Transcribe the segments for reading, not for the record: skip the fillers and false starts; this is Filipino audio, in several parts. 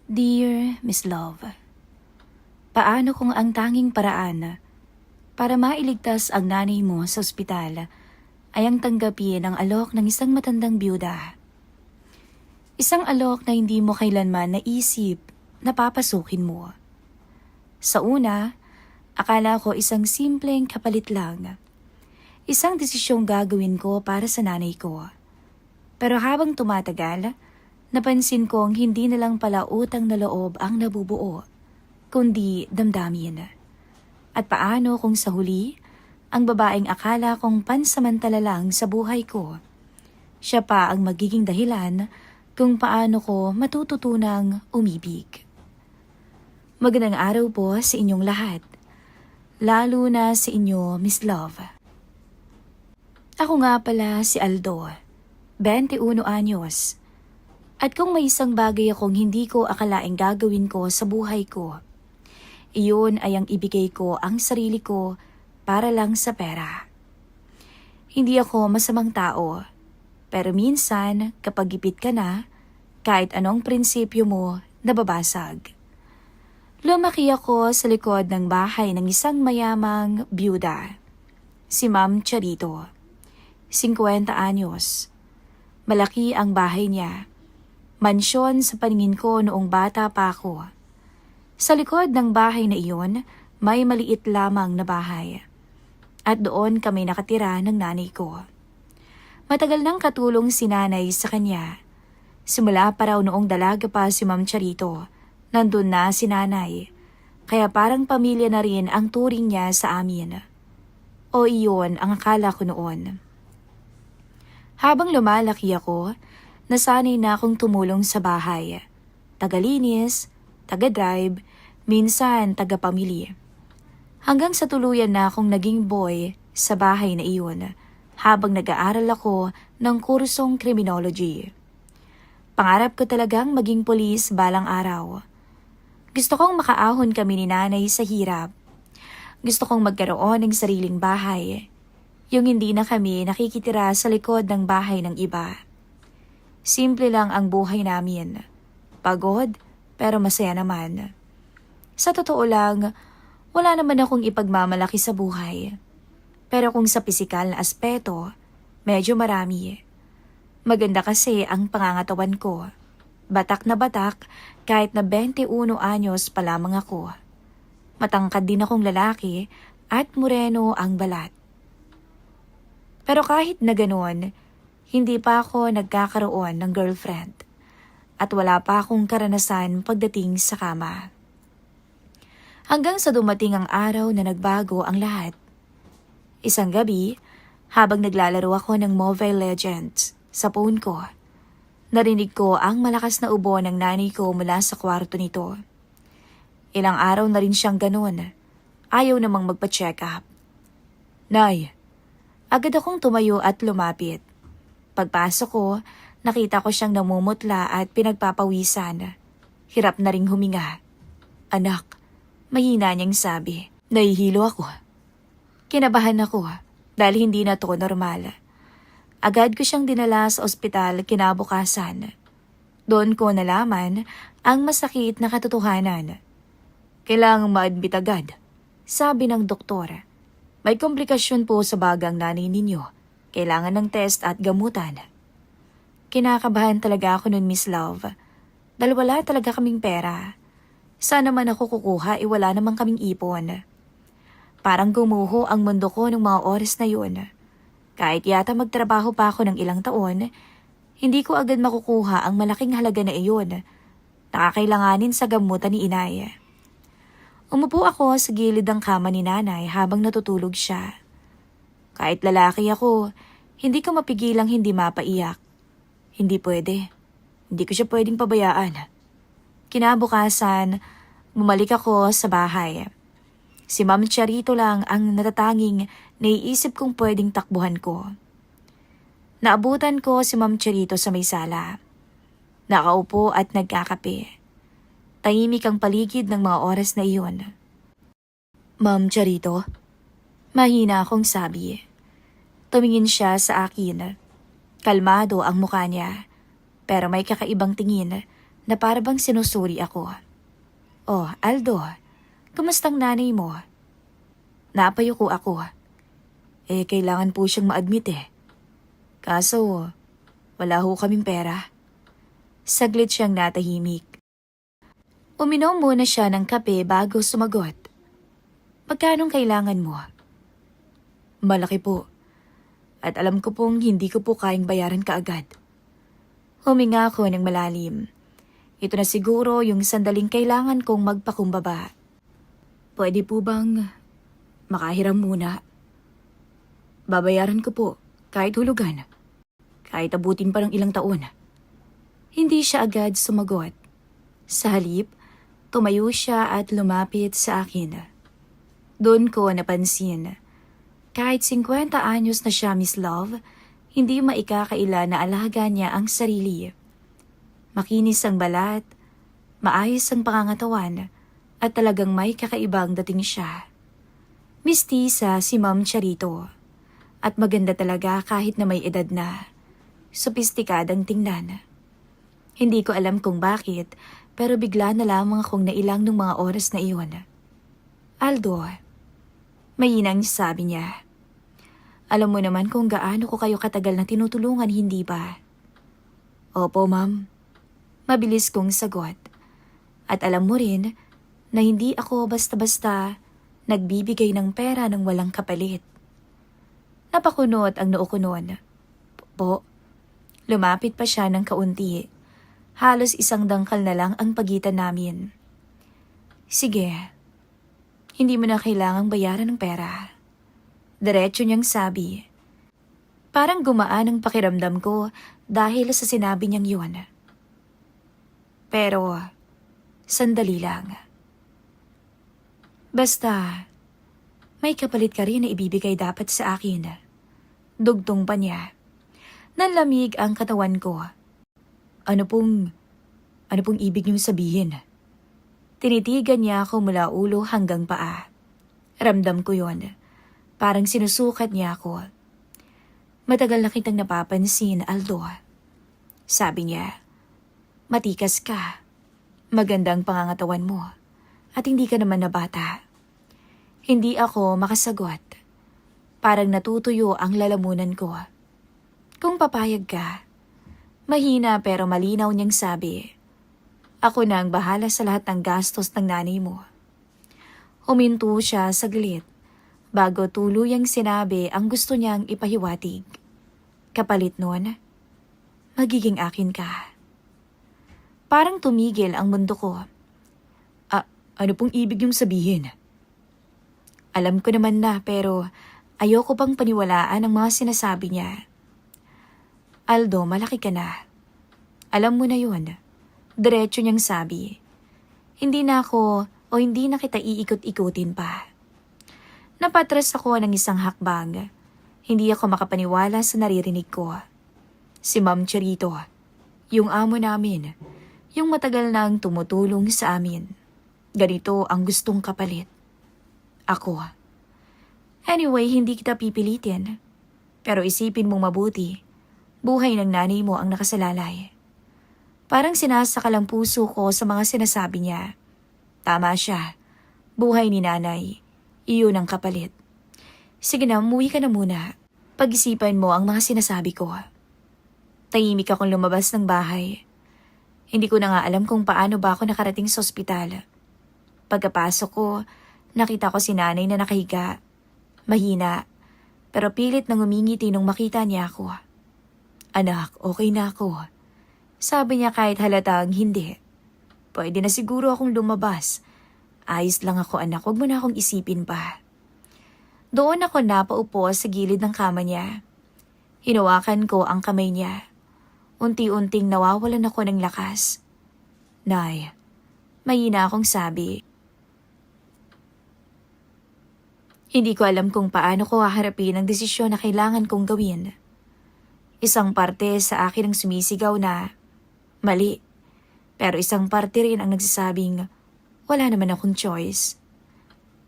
Dear Miss Love, paano kung ang tanging paraan para mailigtas ang nanay mo sa ospital ay ang tanggapin ang alok ng isang matandang byuda? Isang alok na hindi mo kailanman naisip na papasukin mo. Sa una, akala ko isang simpleng kapalit lang. Isang desisyong gagawin ko para sa nanay ko. Pero habang tumatagal, napansin kong hindi na lang pala utang na loob ang nabubuo, kundi damdamin. At paano kung sa huli, ang babaeng akala kong pansamantala lang sa buhay ko, siya pa ang magiging dahilan kung paano ko matututunang umibig. Magandang araw po sa inyong lahat, lalo na sa inyo, Miss Love. Ako nga pala si Aldo, 21 anyos. At kung may isang bagay akong hindi ko akalaing gagawin ko sa buhay ko, iyon ay ang ibigay ko ang sarili ko para lang sa pera. Hindi ako masamang tao, pero minsan kapag gipit ka na, kahit anong prinsipyo mo, nababasag. Lumaki ako sa likod ng bahay ng isang mayamang byuda, si Ma'am Charito, 50 anyos. Malaki ang bahay niya. Mansyon sa paningin ko noong bata pa ako. Sa likod ng bahay na iyon, may maliit lamang na bahay. At doon kami nakatira ng nanay ko. Matagal nang katulong si nanay sa kanya. Simula pa raw noong dalaga pa si Ma'am Charito, nandun na si nanay. Kaya parang pamilya na rin ang turing niya sa amin. O iyon ang akala ko noon. Habang lumalaki ako, nasanay na akong tumulong sa bahay. Tagalinis, taga-drive, minsan taga-pamili. Hanggang sa tuluyan na akong naging boy sa bahay na iyon habang nag-aaral ako ng kursong criminology. Pangarap ko talagang maging pulis balang araw. Gusto kong makaahon kami ni nanay sa hirap. Gusto kong magkaroon ng sariling bahay. Yung hindi na kami nakikitira sa likod ng bahay ng iba. Simple lang ang buhay namin. Pagod, pero masaya naman. Sa totoo lang, wala naman akong ipagmamalaki sa buhay. Pero kung sa pisikal na aspeto, medyo marami. Maganda kasi ang pangangatawan ko. Batak na batak kahit na 21 anyos pa lamang ako. Matangkad din akong lalaki at moreno ang balat. Pero kahit na ganoon, hindi pa ako nagkakaroon ng girlfriend at wala pa akong karanasan pagdating sa kama. Hanggang sa dumating ang araw na nagbago ang lahat. Isang gabi, habang naglalaro ako ng Mobile Legends sa phone ko, narinig ko ang malakas na ubo ng nanay ko mula sa kwarto nito. Ilang araw na rin siyang ganun. Ayaw namang magpa-check up. Nay, agad akong tumayo at lumapit. Pagpasok ko, nakita ko siyang namumutla at pinagpapawisan. Hirap na ring huminga. Anak, mahina niyang sabi. Nahihilo ako. Kinabahan ako dahil hindi na to normal. Agad ko siyang dinala sa ospital kinabukasan. Doon ko nalaman ang masakit na katotohanan. Kailangang ma-admit agad, sabi ng doktor. May komplikasyon po sa bagang nanay ninyo. Kailangan ng test at gamutan. Kinakabahan talaga ako nun, Miss Love. Dahil wala talaga kaming pera. Sana man ako kukuha, wala namang kaming ipon. Parang gumuho ang mundo ko ng mga oras na yun. Kahit yata magtrabaho pa ako ng ilang taon, hindi ko agad makukuha ang malaking halaga na iyon. Nakakailanganin sa gamutan ni inay. Umupo ako sa gilid ng kama ni nanay habang natutulog siya. Kahit lalaki ako, hindi ko mapigilang hindi mapaiyak. Hindi pwede. Hindi ko siya pwedeng pabayaan. Kinabukasan, bumalik ako sa bahay. Si Ma'am Charito lang ang natatanging naiisip kong pwedeng takbuhan ko. Naabutan ko si Ma'am Charito sa may sala. Nakaupo at nagkakape. Tahimik ang paligid ng mga oras na iyon. Ma'am Charito? Mahina akong sabi. Tumingin siya sa akin. Kalmado ang mukha niya, pero may kakaibang tingin na para bang sinusuri ako. "Oh, Aldo, kumustang nanay mo?" Napayuko ako. Kailangan po siyang ma-admit eh. Kaso, wala ho kaming pera. Saglit siyang natahimik. Uminom muna siya ng kape bago sumagot. "Magkanong kailangan mo?" "Malaki po. At alam ko pong hindi ko po kayang bayaran kaagad." Huminga ako ng malalim. Ito na siguro yung sandaling kailangan kong magpakumbaba. "Pwede po bang makahiram muna? Babayaran ko po kahit hulugan. Kahit abutin pa ng ilang taon." Hindi siya agad sumagot. Sa halip, tumayo siya at lumapit sa akin. Doon ko napansin. Kahit 50 anyos na siya, Miss Love, hindi maikakaila na alaga niya ang sarili. Makinis ang balat, maayos ang pangangatawan, at talagang may kakaibang dating siya. Mistisa si Ma'am Charito. At maganda talaga kahit na may edad na. Sopistikadang tingnan. Hindi ko alam kung bakit, pero bigla na lamang akong nailang ng mga oras na iyon. "Aldo," mainang sabi niya. "Alam mo naman kung gaano ko kayo katagal na tinutulungan, hindi ba?" "Opo, ma'am." Mabilis kong sagot. "At alam mo rin na hindi ako basta-basta nagbibigay ng pera ng walang kapalit." Napakunot ang noo ko noon. "Po?" Lumapit pa siya ng kaunti. Halos isang dangkal na lang ang pagitan namin. "Sige, hindi mo na kailangang bayaran ng pera." Diretso niyang sabi. Parang gumaan ang pakiramdam ko dahil sa sinabi niyang yun. Pero, sandali lang. "Basta, may kapalit ka rin na ibibigay dapat sa akin." Dugtong pa niya. Nanlamig ang katawan ko. Ano pong ibig niyong sabihin?" Tinitigan niya ako mula ulo hanggang paa. Ramdam ko yon. Parang sinusukat niya ako. "Matagal na kitang napapansin, Aldo." Sabi niya. "Matikas ka. Magandang pangangatawan mo. At hindi ka naman na bata." Hindi ako makasagot. Parang natutuyo ang lalamunan ko. "Kung papayag ka." Mahina pero malinaw niyang sabi. "Ako na ang bahala sa lahat ng gastos ng nanay mo." Huminto siya saglit bago tuluyang sinabi ang gusto niyang ipahiwatig. "Kapalit nun, magiging akin ka." Parang tumigil ang mundo ko. Ano pong ibig niyong sabihin?" Alam ko naman na pero ayoko pang paniwalaan ang mga sinasabi niya. "Aldo, malaki ka na. Alam mo na yun." Diretso niyang sabi. Hindi na kita iikot-ikutin pa. Napatras ako ng isang hakbang. Hindi ako makapaniwala sa naririnig ko. Si Ma'am Charito, yung amo namin, yung matagal nang tumutulong sa amin. Ganito ang gustong kapalit. Ako. Anyway, hindi kita pipilitin. Pero isipin mong mabuti. Buhay ng nanay mo ang nakasalalay. Parang sinasakal ang puso ko sa mga sinasabi niya. Tama siya. Buhay ni nanay. Iyon ang kapalit. Sige na, umuwi ka na muna. Pag-isipan mo ang mga sinasabi ko. Tahimik akong lumabas ng bahay. Hindi ko na nga alam kung paano ba ako nakarating sa ospital. Pagkapasok ko, nakita ko si nanay na nakahiga. Mahina, pero pilit nang umingiti nung makita niya ako. "Anak, okay na ako." Sabi niya kahit halatang hindi. "Pwede na siguro akong lumabas. Ayos lang ako, anak, huwag mo na akong isipin pa." Doon ako napaupo sa gilid ng kama niya. Hinawakan ko ang kamay niya. Unti-unting nawawalan ako ng lakas. "Nay," mahina akong sabi. Hindi ko alam kung paano ko haharapin ang desisyon na kailangan kong gawin. Isang parte sa akin ang sumisigaw na mali, pero isang parte rin ang nagsasabing wala naman akong choice.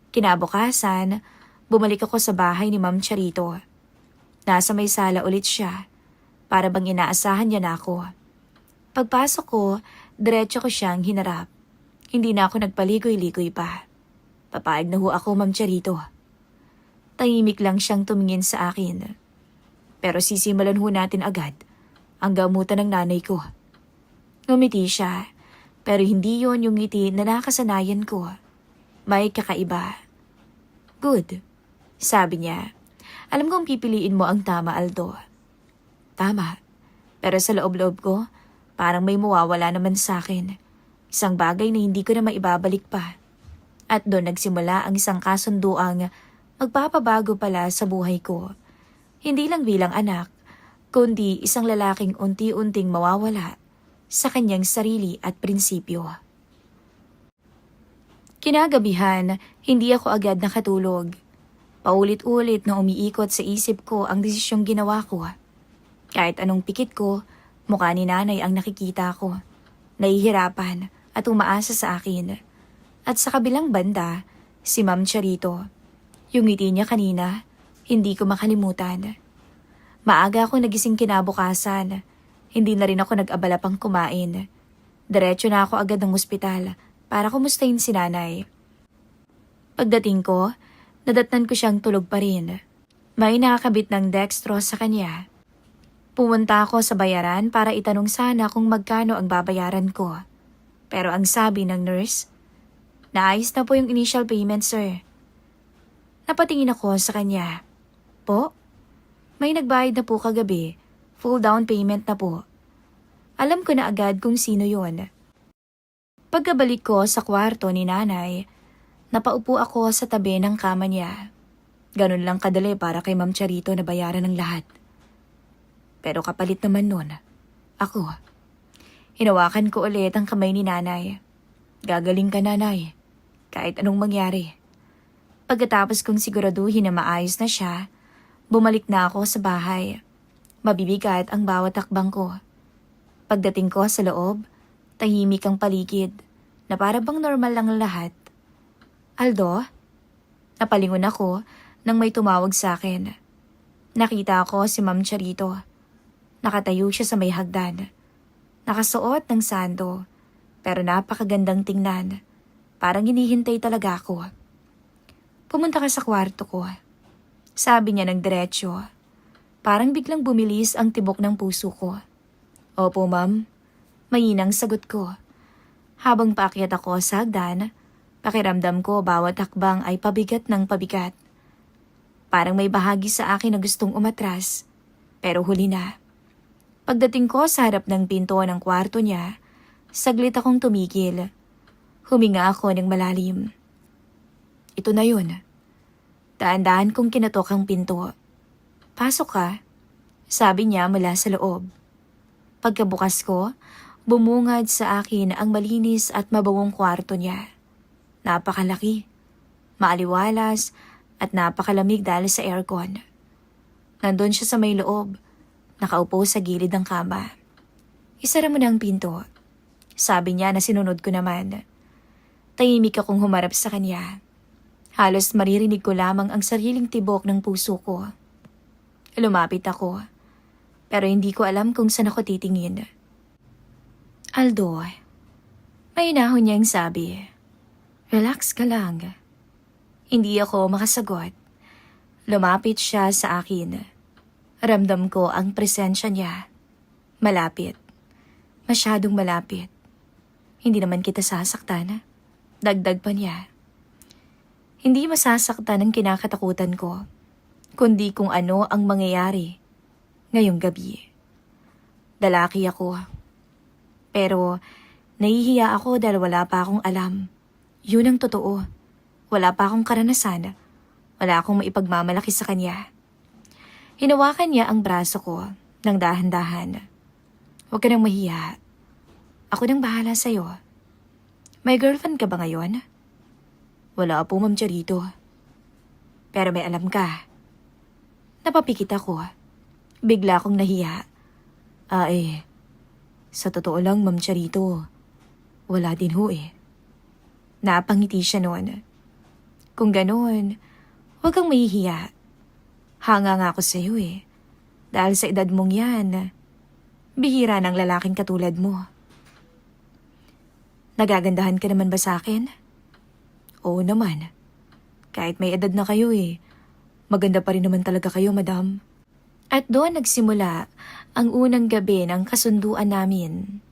Kinabukasan, bumalik ako sa bahay ni Ma'am Charito. Nasa may sala ulit siya, para bang inaasahan niya na ako. Pagpasok ko, Diretso ko siyang hinarap. Hindi na ako nagpaligoy-ligoy pa. Papayag na ho ako, Ma'am Charito. Tahimik lang siyang tumingin sa akin. Pero sisimulan ho natin agad ang gamutan ng nanay ko. Ngumiti siya, pero hindi yon yung ngiti na nakasanayan ko. May kakaiba. Good, sabi niya. Alam kong pipiliin mo ang tama, Aldo. Tama, pero sa loob-loob ko, parang may mawawala naman sa akin. Isang bagay na hindi ko na maibabalik pa. At doon nagsimula ang isang kasunduang magpapabago pala sa buhay ko. Hindi lang bilang anak, kundi isang lalaking unti-unting mawawala sa kanyang sarili at prinsipyo. Kinagabihan, hindi ako agad nakatulog. Paulit-ulit na umiikot sa isip ko ang desisyong ginawa ko. Kahit anong pikit ko, mukha ni nanay ang nakikita ko. Nahihirapan at umaasa sa akin. At sa kabilang banda, si Ma'am Charito. Yung ngiti niya kanina, hindi ko makalimutan. Maaga ako nagising kinabukasan. Hindi na rin ako nag-abala pang kumain. Diretso na ako agad ng ospital para kumustahin si nanay. Pagdating ko, nadatnan ko siyang tulog pa rin. May nakakabit ng dextro sa kanya. Pumunta ako sa bayaran para itanong sana kung magkano ang babayaran ko. Pero ang sabi ng nurse, naayos na po yung initial payment, sir. Napatingin ako sa kanya. Po? May nagbayad na po kagabi. Full down payment na po. Alam ko na agad kung sino yon. Pagkabalik ko sa kwarto ni nanay, napaupo ako sa tabi ng kama niya. Ganun lang kadali para kay Ma'am Charito na bayaran ng lahat. Pero kapalit naman nun, ako. Hinawakan ko ulit ang kamay ni nanay. Gagaling ka, nanay. Kahit anong mangyari. Pagkatapos kong siguraduhin na maayos na siya, bumalik na ako sa bahay. Mabibigat ang bawat takbang ko. Pagdating ko sa loob, tahimik ang paligid na para bang normal lang ang lahat. Aldo? Napalingon ako nang may tumawag sa akin. Nakita ko si Ma'am Charito. Nakatayo siya sa may hagdan. Nakasuot ng sando, pero napakagandang tingnan. Parang hinihintay talaga ako. Pumunta ka sa kwarto ko. Sabi niya ng diretsyo. Parang biglang bumilis ang tibok ng puso ko. Opo, ma'am. Mainang sagot ko. Habang paakyat ako sa hagdan, pakiramdam ko bawat hakbang ay pabigat ng pabigat. Parang may bahagi sa akin na gustong umatras, pero huli na. Pagdating ko sa harap ng pinto ng kwarto niya, saglit akong tumigil. Huminga ako ng malalim. Ito na yun. Daan-daan kong kinatok ang pinto. Pasok ka, sabi niya mula sa loob. Pagkabukas ko, bumungad sa akin ang malinis at mabawong kwarto niya. Napakalaki, maaliwalas at napakalamig dahil sa aircon. Nandun siya sa may loob, nakaupo sa gilid ng kama. Isara mo na ang pinto, sabi niya na sinunod ko naman. Tahimik akong humarap sa kanya. Halos maririnig ko lamang ang sariling tibok ng puso ko. Lumapit ako, pero hindi ko alam kung saan ako titingin. Aldo, may inahon niyang sabi. Relax ka lang. Hindi ako makasagot. Lumapit siya sa akin. Ramdam ko ang presensya niya. Malapit. Masyadong malapit. Hindi naman kita sasaktan. Dagdag pa niya. Hindi masasaktan ang kinakatakutan ko, kundi kung ano ang mangyayari ngayong gabi. Lalaki ako. Pero nahihiya ako dahil wala pa akong alam. Yun ang totoo. Wala pa akong karanasan. Wala akong maipagmamalaki sa kanya. Hinawakan niya ang braso ko ng dahan-dahan. Huwag ka nang mahiya. Ako nang bahala sa'yo. May girlfriend ka ba ngayon? Wala po, Ma'am Charito. Pero may alam ka. Napapikit ako. Bigla akong nahiya. Sa totoo lang, Ma'am Charito, wala din ho eh. Napangiti siya noon. Kung ganoon, huwag kang mahihiya. Hanga nga ako sa'yo eh. Dahil sa edad mong yan, bihira ng lalaking katulad mo. Nagagandahan ka naman ba sa akin? Oo naman. Kahit may edad na kayo maganda pa rin naman talaga kayo, madam. At doon nagsimula ang unang gabi ng kasunduan namin.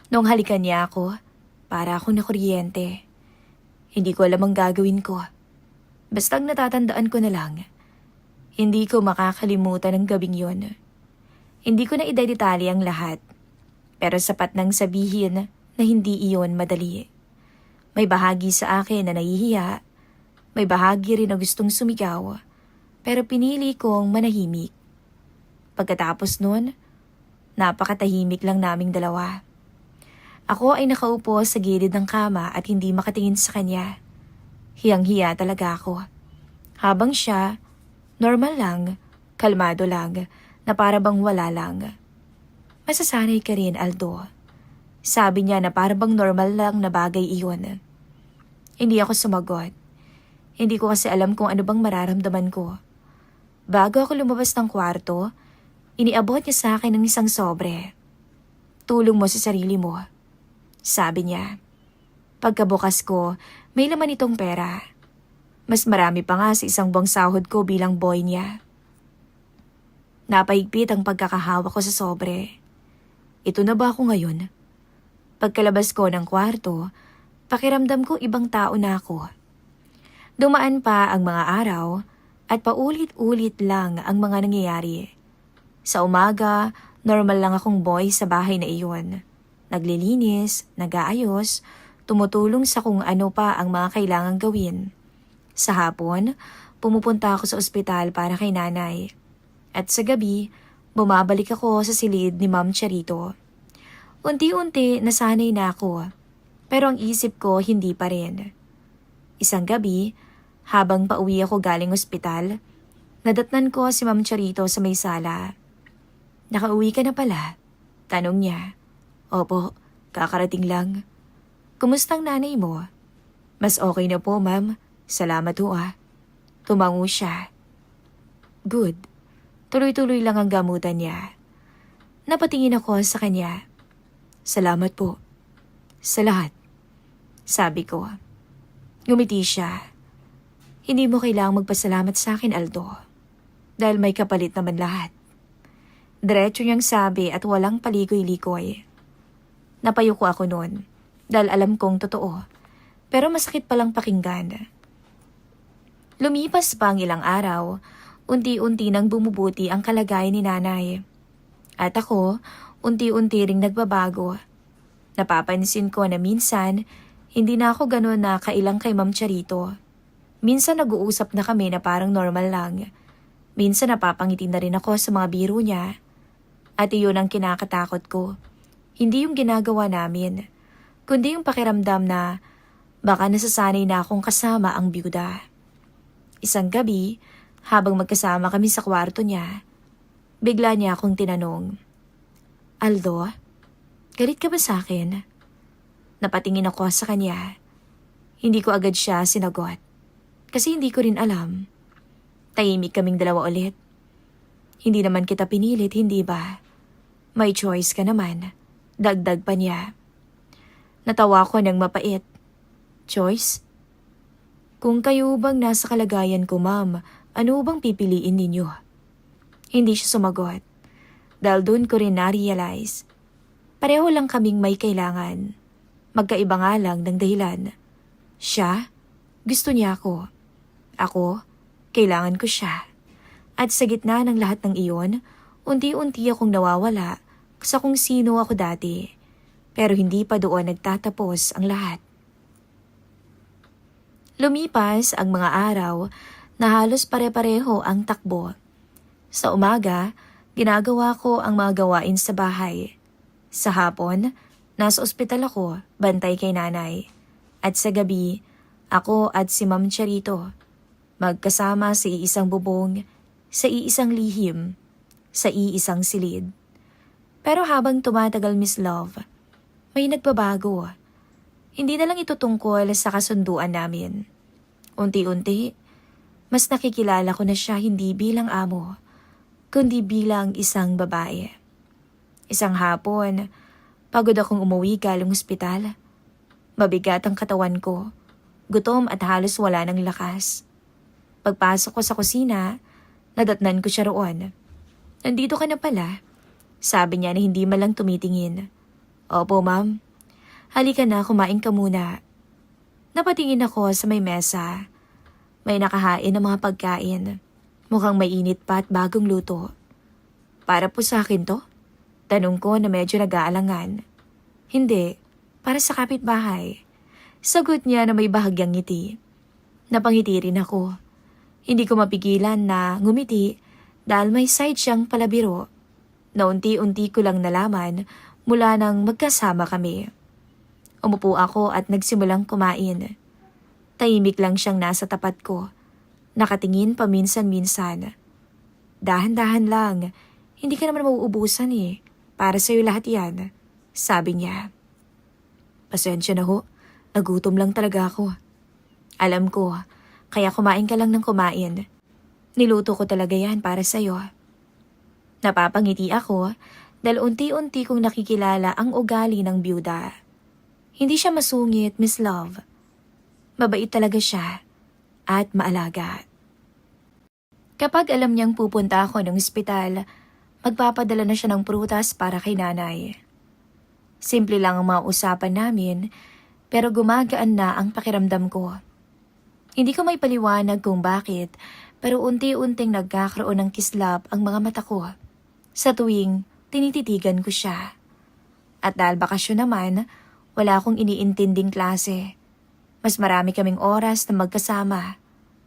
Noong halikan niya ako, para akong nakuryente. Hindi ko alam ang gagawin ko. Basta natatandaan ko na lang. Hindi ko makakalimutan ang gabing yon. Hindi ko na idedetali ang lahat. Pero sapat nang sabihin na hindi iyon madali. May bahagi sa akin na nahihiya. May bahagi rin na gustong sumigaw. Pero pinili kong manahimik. Pagkatapos nun, napakatahimik lang naming dalawa. Ako ay nakaupo sa gilid ng kama at hindi makatingin sa kanya. Hiyang-hiya talaga ako. Habang siya, normal lang, kalmado lang, na para bang wala lang. Masasanay ka rin, Aldo. Sabi niya na para bang normal lang na bagay iyon. Hindi ako sumagot. Hindi ko kasi alam kung ano bang mararamdaman ko. Bago ako lumabas ng kwarto, iniabot niya sa akin ng isang sobre. Tulong mo sa sarili mo. Sabi niya. Pagkabukas ko, may laman itong pera. Mas marami pa nga sa isang buwang sahod ko bilang boy niya. Napahigpit ang pagkakahawak ko sa sobre. Ito na ba ako ngayon? Pagkalabas ko ng kwarto, pakiramdam ko ibang tao na ako. Dumaan pa ang mga araw at paulit-ulit lang ang mga nangyayari. Sa umaga, normal lang akong boy sa bahay na iyon. Naglilinis, nag-aayos, tumutulong sa kung ano pa ang mga kailangang gawin. Sa hapon, pumupunta ako sa ospital para kay nanay. At sa gabi, bumabalik ako sa silid ni Ma'am Charito. Unti-unti nasanay na ako, pero ang isip ko hindi pa rin. Isang gabi, habang pauwi ako galing ospital, nadatnan ko si Ma'am Charito sa may sala. Nakauwi ka na pala? Tanong niya. Opo, kakarating lang. Kumustang nanay mo? Mas okay na po, ma'am. Salamat ho Tumango siya. Good. Tuloy-tuloy lang ang gamutan niya. Napatingin ako sa kanya. Salamat po. Sa lahat. Sabi ko. Ngumiti siya. Hindi mo kailangang magpasalamat sa akin, Aldo. Dahil may kapalit naman lahat. Diretso niyang sabi at walang paligoy-ligoy. Napayuko ako noon dahil alam kong totoo. Pero masakit palang pakinggan. Lumipas pa ang ilang araw, unti-unti nang bumubuti ang kalagayan ni nanay. At ako, unti-unti ring nagbabago. Napapansin ko na minsan, hindi na ako gano'n na kailang kay Ma'am Charito. Minsan nag-uusap na kami na parang normal lang. Minsan napapangiti na rin ako sa mga biro niya. At iyon ang kinakatakot ko. Hindi yung ginagawa namin, kundi yung pakiramdam na baka nasasanay na akong kasama ang byuda. Isang gabi, habang magkasama kami sa kwarto niya, bigla niya akong tinanong, Aldo, galit ka ba sa akin? Napatingin ako sa kanya. Hindi ko agad siya sinagot, kasi hindi ko rin alam. Tahimik kaming dalawa ulit. Hindi naman kita pinilit, hindi ba? May choice ka naman. Dagdag pa niya. Natawa ko ng mapait. Choice? Kung kayo bang nasa kalagayan ko, ma'am, ano bang pipiliin ninyo? Hindi siya sumagot. Dahil doon ko rin na-realize. Pareho lang kaming may kailangan. Magkaiba nga lang ng dahilan. Siya, gusto niya ako. Ako, kailangan ko siya. At sa gitna ng lahat ng iyon, unti-unti akong nawawala sa kung sino ako dati. Pero hindi pa doon nagtatapos ang lahat. Lumipas ang mga araw na halos pare-pareho ang takbo. Sa umaga, ginagawa ko ang mga gawain sa bahay. Sa hapon, nasa ospital ako, bantay kay nanay. At sa gabi, ako at si Ma'am Charito, magkasama sa iisang bubong, sa iisang lihim, sa iisang silid. Pero habang tumatagal, Miss Love, may nagbabago. Hindi na lang ito tungkol sa kasunduan namin. Unti-unti, mas nakikilala ko na siya hindi bilang amo, kundi bilang isang babae. Isang hapon, pagod akong umuwi galing ospital. Mabigat ang katawan ko. Gutom at halos wala ng lakas. Pagpasok ko sa kusina, nadatnan ko siya roon. "Nandito ka na pala." Sabi niya na hindi man lang tumitingin. "Opo, ma'am. Halika na, kumain ka muna." Napatingin ako sa may mesa. May nakahain ng mga pagkain. Mukhang mainit pa at bagong luto. "Para po sa akin to?" Tanong ko na medyo nag-aalangan. "Hindi, para sa kapitbahay." Sagot niya na may bahagyang ngiti. Napangiti rin ako. Hindi ko mapigilan na ngumiti dahil may side siyang palabiro na unti-unti ko lang nalaman mula nang magkasama kami. Umupo ako at nagsimulang kumain. Tahimik lang siyang nasa tapat ko. Nakatingin paminsan-minsan. "Dahan-dahan lang. Hindi ka naman mauubusan eh. Para sa'yo lahat yan," sabi niya. "Pasensya na ho. Nagutom lang talaga ako." "Alam ko. Kaya kumain ka lang ng kumain. Niluto ko talaga yan para sa'yo." Napapangiti ako dahil unti-unti kong nakikilala ang ugali ng byuda. Hindi siya masungit, Miss Love. Mabait talaga siya at maalaga. Kapag alam niyang pupunta ako ng ospital, magpapadala na siya ng prutas para kay nanay. Simple lang ang mga usapan namin, pero gumagaan na ang pakiramdam ko. Hindi ko may paliwanag kung bakit, pero unti-unting nagkakaroon ng kislap ang mga mata ko sa tuwing tinititigan ko siya. At dahil bakasyon naman, wala akong iniintinding klase. Mas marami kaming oras na magkasama.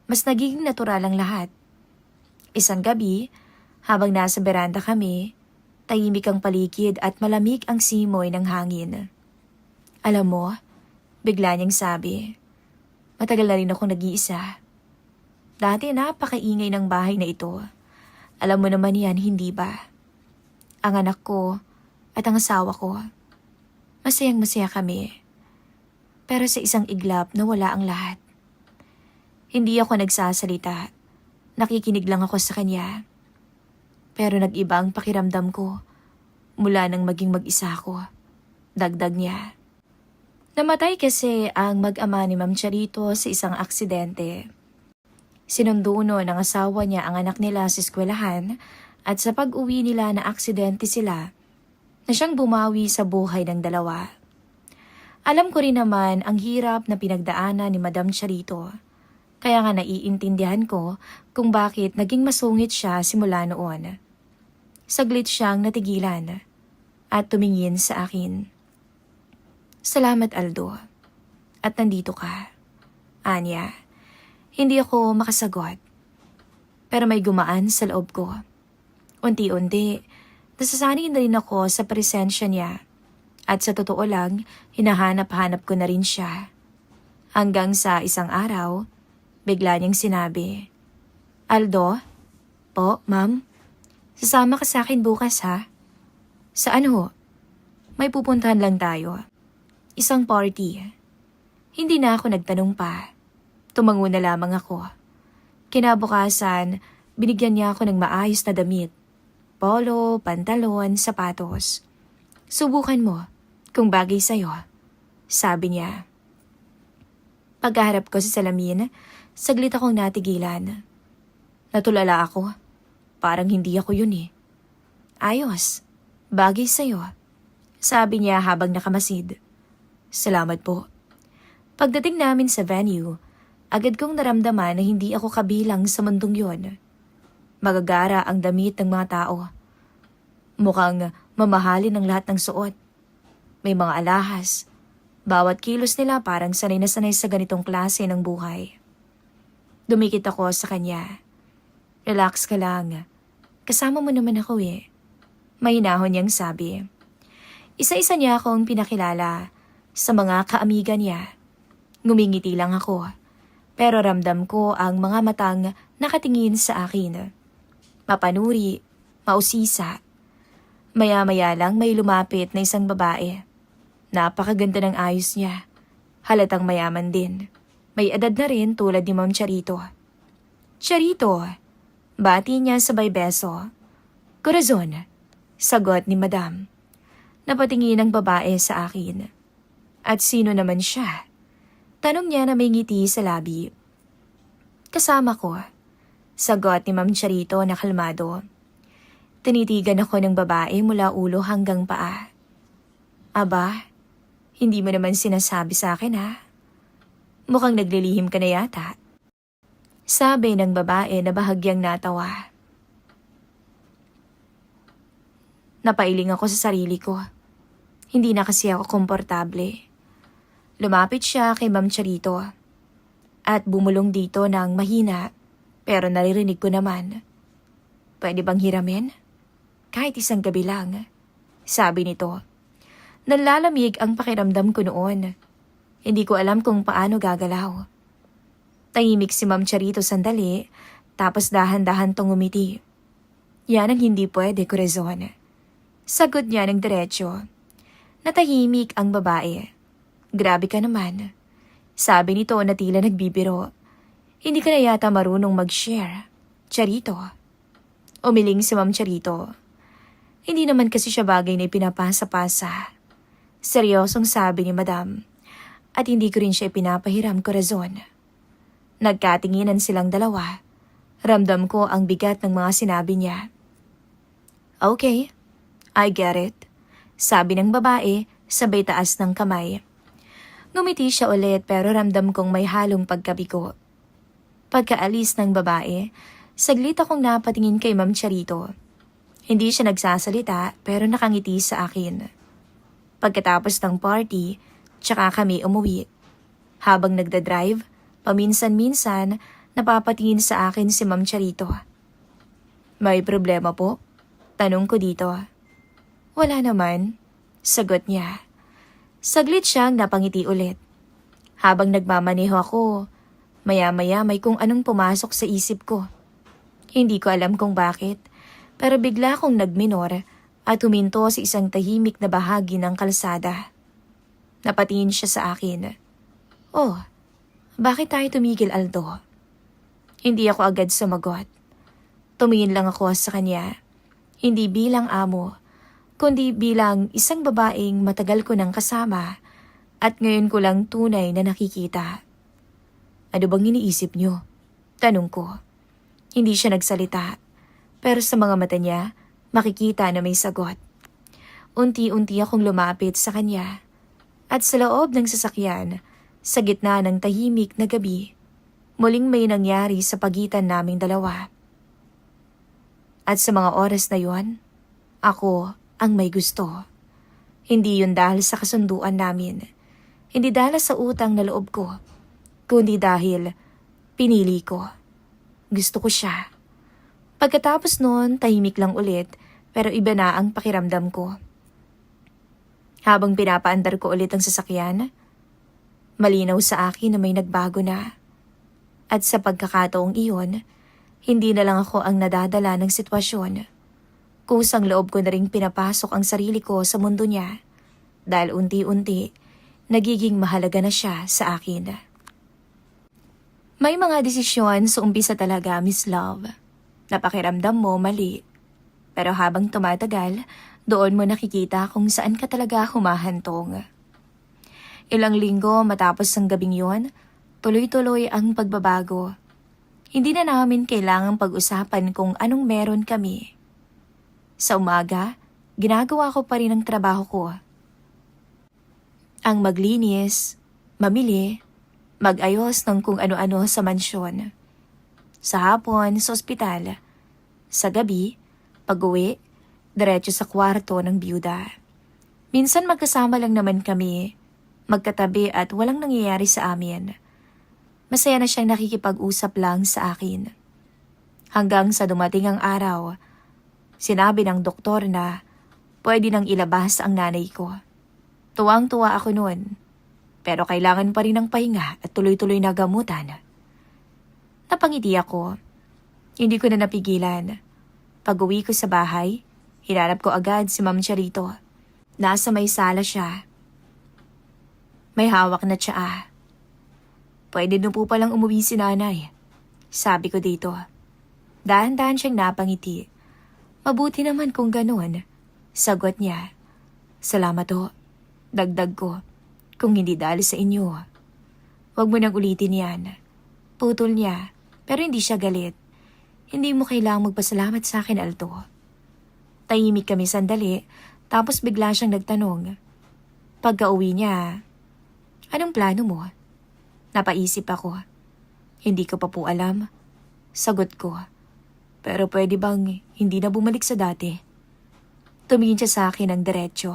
Mas nagiging natural ang lahat. Isang gabi, habang nasa beranda kami, tahimik ang paligid at malamig ang simoy ng hangin. "Alam mo," bigla niyang sabi, "matagal na rin akong nag-iisa. Dati napakaingay ng bahay na ito. Alam mo naman yan, hindi ba? Ang anak ko at ang asawa ko. Masayang-masaya kami. Pero sa isang iglap nawala ang lahat. Hindi ako nagsasalita. Nakikinig lang ako sa kanya. Pero nag-iba ang pakiramdam ko mula nang maging mag-isa ako." Dagdag niya. Namatay kasi ang mag-ama ni Ma'am Charito sa isang aksidente. Sinundo ng asawa niya ang anak nila sa eskwelahan at sa pag-uwi nila na aksidente sila na siyang bumawi sa buhay ng dalawa. Alam ko rin naman ang hirap na pinagdaanan ni Madam Charito. Kaya nga naiintindihan ko kung bakit naging masungit siya simula noon. Saglit siyang natigilan at tumingin sa akin. "Salamat, Aldo. At nandito ka." Anya. Hindi ako makasagot. Pero may gumaan sa loob ko. Unti-unti, nasasanay na rin ako sa presensya niya. At sa totoo lang, hinahanap-hanap ko na rin siya. Hanggang sa isang araw, bigla niyang sinabi, "Aldo?" "Po, ma'am? Sasama ka sa akin bukas ha?" "Saan ho?" "May pupuntahan lang tayo. Isang party." Hindi na ako nagtanong pa. Tumango na lamang ako. Kinabukasan, binigyan niya ako ng maayos na damit. Polo, pantalon, sapatos. "Subukan mo kung bagay sa'yo," sabi niya. Pagkaharap ko sa salamin, saglit akong natigilan. Natulala ako. Parang hindi ako yun eh. "Ayos, bagay sa'yo," sabi niya habang nakamasid. "Salamat po." Pagdating namin sa venue, agad kong naramdaman na hindi ako kabilang sa mundong yon. Magagara ang damit ng mga tao. Mukhang mamahalin ang lahat ng suot. May mga alahas. Bawat kilos nila parang sanay na sanay sa ganitong klase ng buhay. Dumikit ako sa kanya. "Relax ka lang. Kasama mo naman ako eh." Mahinahon niyang sabi. Isa-isa niya akong pinakilala sa mga kaamigan niya. Ngumingiti lang ako. Pero ramdam ko ang mga matang nakatingin sa akin. Mapanuri, mausisa. Maya-maya lang may lumapit na isang babae. Napakaganda ng ayos niya. Halatang mayaman din. May edad na rin tulad ni Ma'am Charito. "Charito," bati niya sabay beso. "Corazon," sagot ni Madam. Napatingin ang babae sa akin. At sino naman siya? Tanong niya na may ngiti sa labi. Kasama ko. Sagot ni Ma'am Charito na kalmado. Tinitigan ako ng babae mula ulo hanggang paa. Aba, hindi mo naman sinasabi sa akin ha? Mukhang naglilihim ka na yata. Sabi ng babae na bahagyang natawa. Napailing ako sa sarili ko. Hindi na kasi ako komportable. Lumapit siya kay Ma'am Charito at bumulong dito ng mahina pero naririnig ko naman. Pwede bang hiramin? Kahit isang gabi lang, sabi nito. Nanlalamig ang pakiramdam ko noon. Hindi ko alam kung paano gagalaw. Tahimik si Ma'am Charito sandali tapos dahan-dahan tong umiti. Yan ang hindi pwede, Corazon. Sagot niya ng diretsyo. Natahimik ang babae. Grabe ka naman. Sabi nito na tila nagbibiro. Hindi ka na yata marunong mag-share. Charito. Umiling si Ma'am Charito. Hindi naman kasi siya bagay na ipinapasa-pasa. Seryosong sabi ni Madam. At hindi ko rin siya ipinapahiram, Corazon. Nagkatinginan silang dalawa. Ramdam ko ang bigat ng mga sinabi niya. Okay, I get it. Sabi ng babae, sabay taas ng kamay. Ngumiti siya ulit pero ramdam kong may halong pagkabigo. Pagkaalis ng babae, saglit akong napatingin kay Ma'am Charito. Hindi siya nagsasalita pero nakangiti sa akin. Pagkatapos ng party, tsaka kami umuwi. Habang nagdadrive, paminsan-minsan napapatingin sa akin si Ma'am Charito. May problema po? Tanong ko dito. Wala naman, sagot niya. Saglit siyang napangiti ulit. Habang nagmamaneho ako, maya-maya may kung anong pumasok sa isip ko. Hindi ko alam kung bakit, pero bigla akong nagminor at huminto sa isang tahimik na bahagi ng kalsada. Napatingin siya sa akin. Oh, bakit tayo tumigil, Aldo? Hindi ako agad sumagot. Tumingin lang ako sa kanya, hindi bilang amo, kundi bilang isang babaeng matagal ko nang kasama at ngayon ko lang tunay na nakikita. Ano bang iniisip niyo? Tanong ko. Hindi siya nagsalita, pero sa mga mata niya, makikita na may sagot. Unti-unti akong lumapit sa kanya at sa loob ng sasakyan, sa gitna ng tahimik na gabi, muling may nangyari sa pagitan naming dalawa. At sa mga oras na yon, ako ang may gusto. Hindi yun dahil sa kasunduan namin. Hindi dahil sa utang na loob ko. Kundi dahil pinili ko. Gusto ko siya. Pagkatapos noon, tahimik lang ulit pero iba na ang pakiramdam ko. Habang pinapaandar ko ulit ang sasakyan, malinaw sa akin na may nagbago na. At sa pagkakataong iyon, hindi na lang ako ang nadadala ng sitwasyon. Kusang loob ko na ring pinapasok ang sarili ko sa mundo niya dahil unti-unti nagiging mahalaga na siya sa akin. May mga desisyon sa umpisa talaga, Miss Love. Napakiramdam mo mali. Pero habang tumatagal, doon mo nakikita kung saan ka talaga humahantong. Ilang linggo matapos ang gabing yon, tuloy-tuloy ang pagbabago. Hindi na namin kailangang pag-usapan kung anong meron kami. Sa umaga, ginagawa ko pa rin ang trabaho ko. Ang maglinis, mamili, mag-ayos ng kung ano-ano sa mansyon. Sa hapon, sa ospital. Sa gabi, pag-uwi, diretso sa kwarto ng byuda. Minsan magkasama lang naman kami, magkatabi at walang nangyayari sa amin. Masaya na siyang nakikipag-usap lang sa akin. Hanggang sa dumating ang araw, sinabi ng doktor na pwede nang ilabas ang nanay ko. Tuwang-tuwa ako noon, pero kailangan pa rin ng pahinga at tuloy-tuloy na gamutan. Napangiti ako. Hindi ko na napigilan. Pag-uwi ko sa bahay, hinanap ko agad si Ma'am Charito. Nasa may sala siya. May hawak na tsaa. Pwede na po palang umuwi si nanay, sabi ko dito. Dahan-dahan siyang napangiti. Mabuti naman kung ganoon, sagot niya. Salamat ho, dagdag ko. Kung hindi dahil sa inyo, huwag mo nang ulitin yan. Putol niya, pero hindi siya galit. Hindi mo kailangang magpasalamat sa akin, Alto. Tahimik kami sandali, tapos bigla siyang nagtanong. Pagka-uwi niya, anong plano mo? Napaisip ako. Hindi ko pa po alam. Sagot ko. Pero pwede bang hindi na bumalik sa dati? Tumingin siya sa akin ng diretsyo.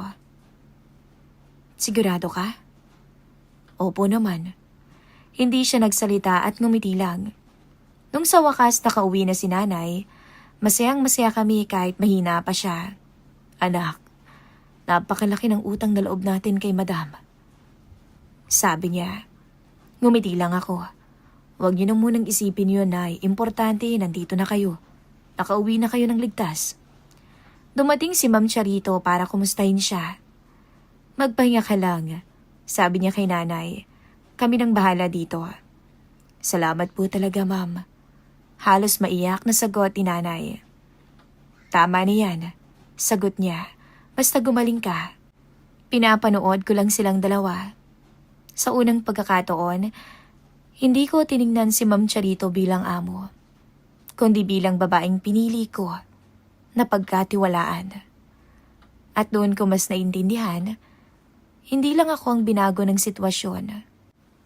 Sigurado ka? Opo naman. Hindi siya nagsalita at ngumiti lang. Nung sa wakas nakauwi na si nanay, masayang-masaya kami kahit mahina pa siya. Anak, napakalaki ng utang na loob natin kay madam. Sabi niya. Ngumiti lang ako. Huwag niyo na munang isipin yun, Nay. Importante, nandito na kayo. Nakauwi na kayo ng ligtas. Dumating si Ma'am Charito para kumustahin siya. Magpahinga ka lang, sabi niya kay nanay. Kami nang bahala dito. Salamat po talaga, Ma'am. Halos maiyak na sagot ni nanay. Tama na yan, sagot niya. Basta gumaling ka. Pinapanood ko lang silang dalawa. Sa unang pagkakataon, hindi ko tiningnan si Ma'am Charito bilang amo, kundi bilang babaeng pinili ko na pagkatiwalaan. At doon ko mas naintindihan, hindi lang ako ang binago ng sitwasyon,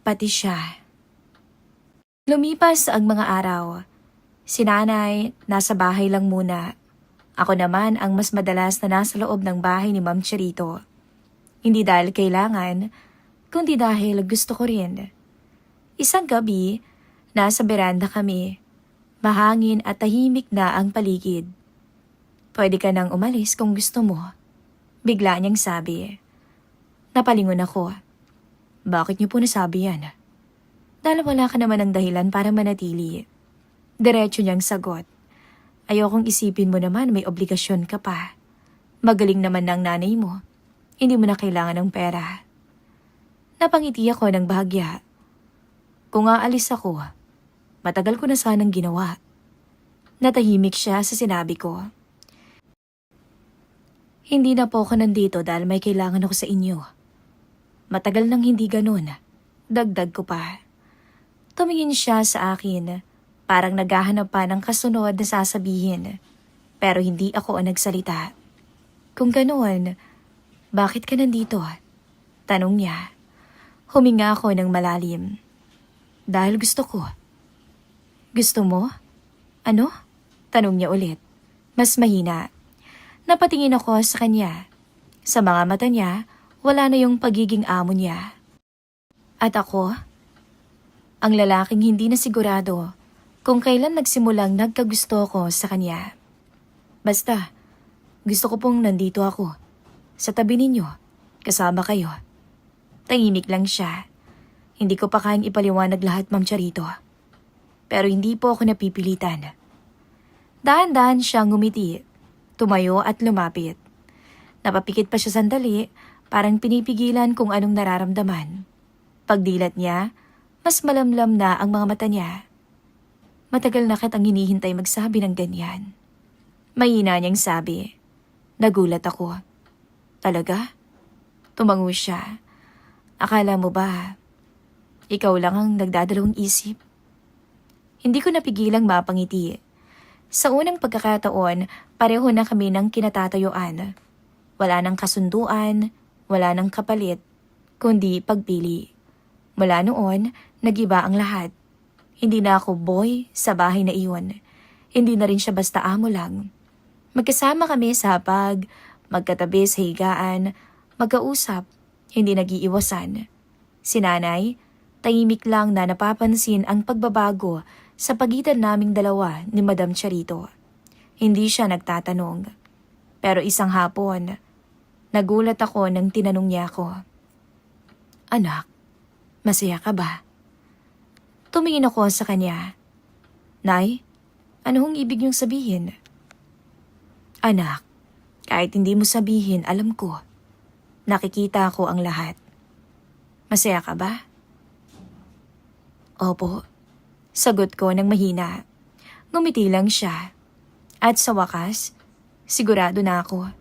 pati siya. Lumipas ang mga araw. Si nanay nasa bahay lang muna. Ako naman ang mas madalas na nasa loob ng bahay ni Ma'am Charito. Hindi dahil kailangan, kundi dahil gusto ko rin. Isang gabi, nasa beranda kami. Mahangin at tahimik na ang paligid. Pwede ka nang umalis kung gusto mo. Bigla niyang sabi. Napalingon ako. Bakit niyo po nasabi yan? Dahil wala ka naman ng dahilan para manatili. Diretso niyang sagot. Ayokong isipin mo naman may obligasyon ka pa. Magaling naman ng nanay mo. Hindi mo na kailangan ng pera. Napangiti ako ng bahagya. Kung aalis ako, matagal ko na sanang ginawa. Natahimik siya sa sinabi ko. Hindi na po ako nandito dahil may kailangan ako sa inyo. Matagal nang hindi ganun. Dagdag ko pa. Tumingin siya sa akin, parang naghahanap pa ng kasunod na sasabihin. Pero hindi ako ang nagsalita. Kung ganoon, bakit ka nandito? Tanong niya. Huminga ako ng malalim. Dahil gusto ko. Gusto mo? Ano? Tanong niya ulit. Mas mahina. Napatingin ako sa kanya. Sa mga mata niya, wala na yung pagiging amo niya. At ako? Ang lalaking hindi na sigurado kung kailan nagsimulang nagkagusto ko sa kanya. Basta, gusto ko pong nandito ako. Sa tabi ninyo, kasama kayo. Tahimik lang siya. Hindi ko pa kayang ipaliwanag lahat, Ma'am Charito. Pero hindi po ako napipilitan. Dahan-dahan siyang ngumiti, tumayo at lumapit. Napapikit pa siya sandali, parang pinipigilan kung anong nararamdaman. Pagdilat niya, mas malamlam na ang mga mata niya. Matagal na kitang hinihintay magsabi ng ganyan. Mahina niyang sabi. Nagulat ako. Talaga? Tumango siya. Akala mo ba, ikaw lang ang nagdadalawang isip? Hindi ko napigilang mapangiti. Sa unang pagkakataon, pareho na kami ng kinatatayuan. Wala nang kasunduan, wala nang kapalit, kundi pagpili. Mula noon, nag-iba ang lahat. Hindi na ako boy sa bahay na iyon. Hindi na rin siya basta amo lang. Magkasama kami sa hapag, magkatabi sa higaan, magkausap, hindi nag-iiwasan. Si nanay, tahimik lang na napapansin ang pagbabago sa pagitan naming dalawa ni Madam Charito. Hindi siya nagtatanong. Pero isang hapon, nagulat ako nang tinanong niya ako. Anak, masaya ka ba? Tumingin ako sa kanya. Nay, ano hong ibig niyong sabihin? Anak, kahit hindi mo sabihin, alam ko. Nakikita ko ang lahat. Masaya ka ba? Opo, sagot ko ng mahina. Ngumiti lang siya. At sa wakas, sigurado na ako.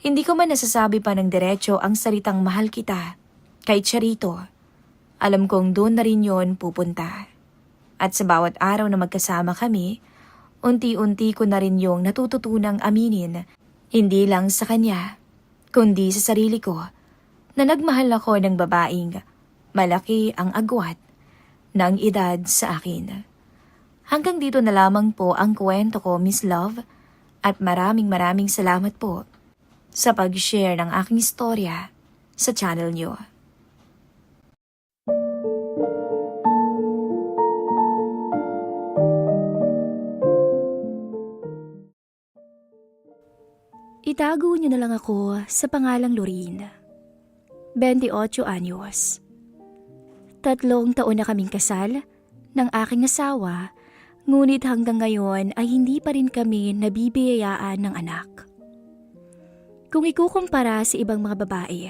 Hindi ko man nasasabi pa ng diretso ang salitang mahal kita. Kahit siya rito, alam kong doon na rin yon pupunta. At sa bawat araw na magkasama kami, unti-unti ko na rin yung natututunang aminin, hindi lang sa kanya, kundi sa sarili ko, na nagmahal ako ng babaeng malaki ang agwat ng edad sa akin. Hanggang dito na lamang po ang kwento ko, Miss Love, at maraming salamat po sa pag-share ng aking istorya sa channel niyo. Itago niyo na lang ako sa pangalang Lorene. 28 anyos. 3 taon na kaming kasal ng aking asawa, ngunit hanggang ngayon ay hindi pa rin kami nabibiyayaan ng anak. Kung ikukumpara sa ibang mga babae,